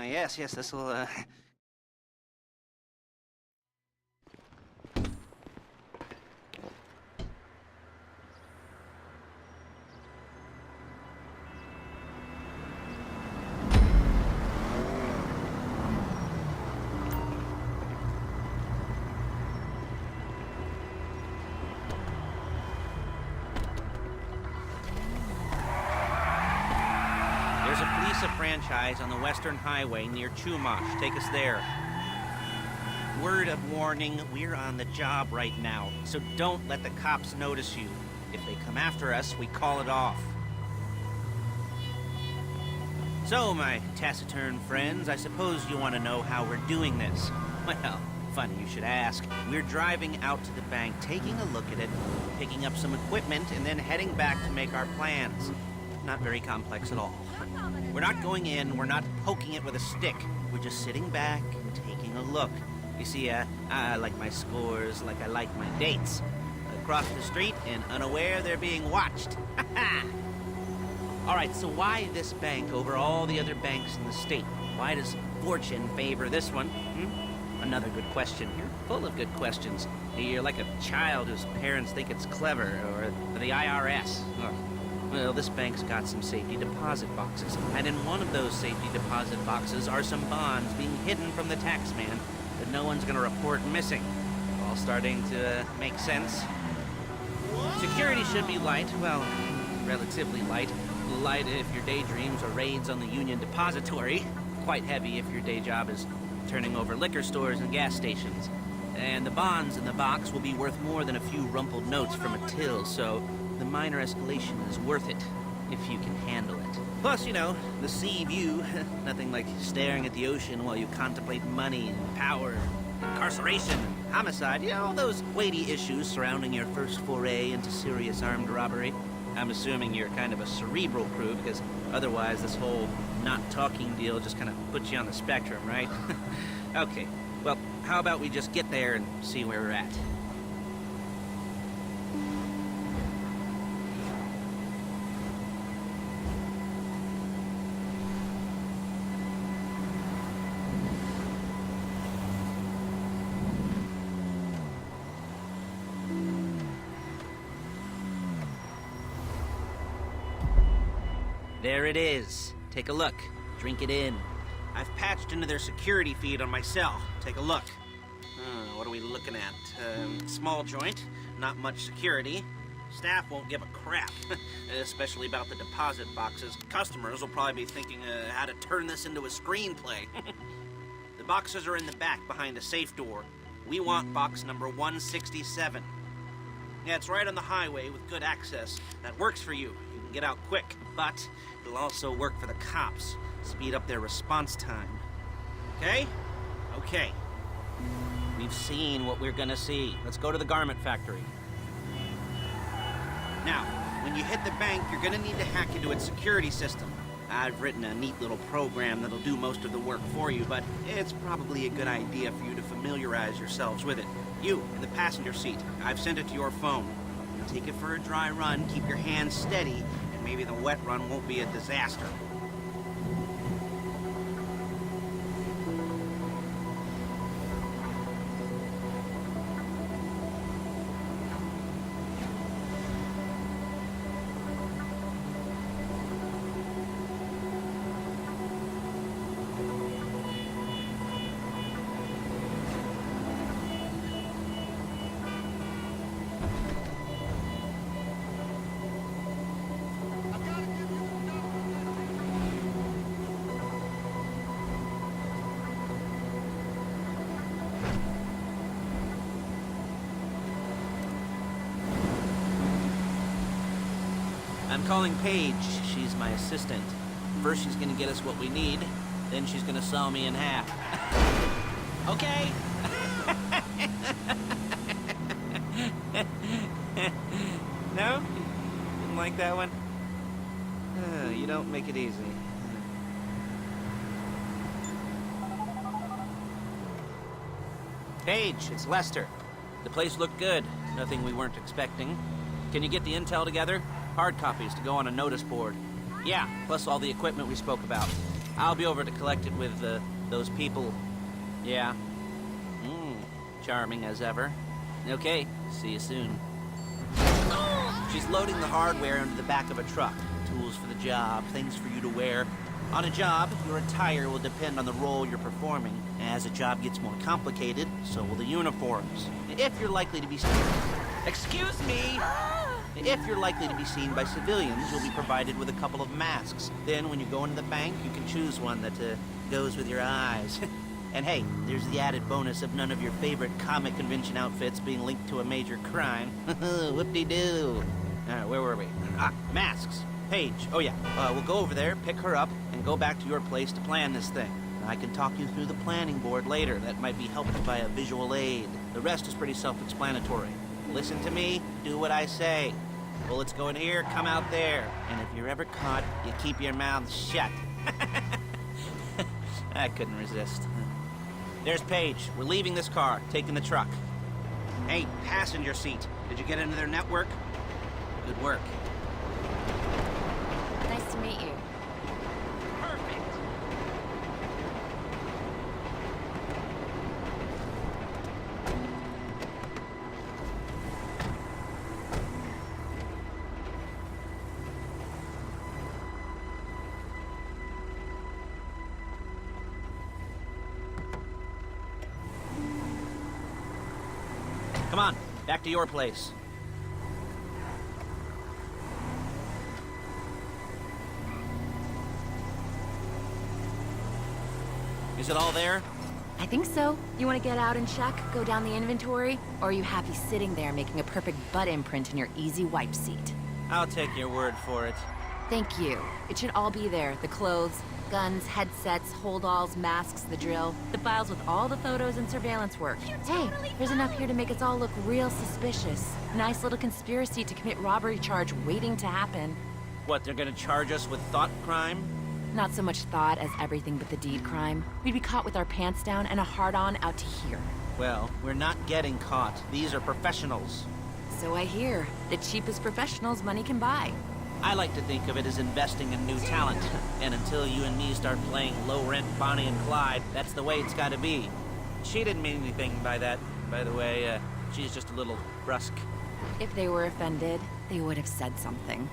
Yes, this'll, There's a police franchise on the Western Highway near Chumash. Take us there. Word of warning, we're on the job right now, so don't let the cops notice you. If they come after us, we call it off. So, my taciturn friends, I suppose you want to know how we're doing this. Well, funny you should ask. We're driving out to the bank, taking a look at it, picking up some equipment, and then heading back to make our plans. Not very complex at all. We're not going in, we're not poking it with a stick. We're just sitting back and taking a look. You see, I like my scores like I like my dates. Across the street and unaware they're being watched. All right, so why this bank over all the other banks in the state? Why does fortune favor this one? Another good question. You're full of good questions. You're like a child whose parents think it's clever, or the IRS. Well, this bank's got some safety deposit boxes, and in one of those safety deposit boxes are some bonds being hidden from the taxman that no one's gonna report missing. All starting to make sense. Security should be light, well, relatively light. Light if your daydreams are raids on the Union Depository. Quite heavy if your day job is turning over liquor stores and gas stations. And the bonds in the box will be worth more than a few rumpled notes from a till, so the minor escalation is worth it, if you can handle it. Plus, you know, the sea view, nothing like staring at the ocean while you contemplate money and power, incarceration, and homicide, you know, all those weighty issues surrounding your first foray into serious armed robbery. I'm assuming you're kind of a cerebral crew, because otherwise this whole not talking deal just kind of puts you on the spectrum, right? Okay, well, how about we just get there and see where we're at? There it is. Take a look. Drink it in. I've patched into their security feed on my cell. Take a look. What are we looking at? Small joint, not much security. Staff won't give a crap, especially about the deposit boxes. Customers will probably be thinking how to turn this into a screenplay. The boxes are in the back behind a safe door. We want box number 167. Yeah, it's right on the highway with good access. That works for you. You can get out quick, but it'll also work for the cops. Speed up their response time. Okay? Okay. We've seen what we're gonna see. Let's go to the garment factory. Now, when you hit the bank, you're gonna need to hack into its security system. I've written a neat little program that'll do most of the work for you, but it's probably a good idea for you to familiarize yourselves with it. You, in the passenger seat, I've sent it to your phone. Take it for a dry run, keep your hands steady, and maybe the wet run won't be a disaster. I'm calling Paige. She's my assistant. First she's gonna get us what we need, then she's gonna saw me in half. Okay? No? Didn't like that one? You don't make it easy. Paige, it's Lester. The place looked good. Nothing we weren't expecting. Can you get the intel together? Hard copies to go on a notice board. Yeah, plus all the equipment we spoke about. I'll be over to collect it with, those people. Yeah. Charming as ever. Okay, see you soon. She's loading the hardware into the back of a truck. Tools for the job, things for you to wear. On a job, your attire will depend on the role you're performing. As a job gets more complicated, so will the uniforms. If you're likely to be seen... Excuse me! If you're likely to be seen by civilians, you'll be provided with a couple of masks. Then, when you go into the bank, you can choose one that goes with your eyes. And hey, there's the added bonus of none of your favorite comic convention outfits being linked to a major crime. Whoop-de-doo. Alright, where were we? Masks. Paige. Oh yeah, we'll go over there, pick her up, and go back to your place to plan this thing. I can talk you through the planning board later. That might be helped by a visual aid. The rest is pretty self-explanatory. Listen to me, do what I say. Bullets go in here, come out there. And if you're ever caught, you keep your mouth shut. I couldn't resist. There's Paige. We're leaving this car, taking the truck. Hey, passenger seat. Did you get into their network? Good work. Nice to meet you. Perfect. Come on, back to your place. Is it all there? I think so. You want to get out and check, go down the inventory? Or are you happy sitting there making a perfect butt imprint in your easy wipe seat? I'll take your word for it. Thank you. It should all be there. The clothes, guns, headsets, holdalls, masks, the drill. The files with all the photos and surveillance work. Hey, there's enough here to make us all look real suspicious. Nice little conspiracy to commit robbery charge waiting to happen. What, they're gonna charge us with thought crime? Not so much thought as everything but the deed crime. We'd be caught with our pants down and a hard-on out to here. Well, we're not getting caught. These are professionals. So I hear. The cheapest professionals money can buy. I like to think of it as investing in new talent. And until you and me start playing low-rent Bonnie and Clyde, that's the way it's gotta be. She didn't mean anything by that, by the way. She's just a little brusque. If they were offended, they would have said something.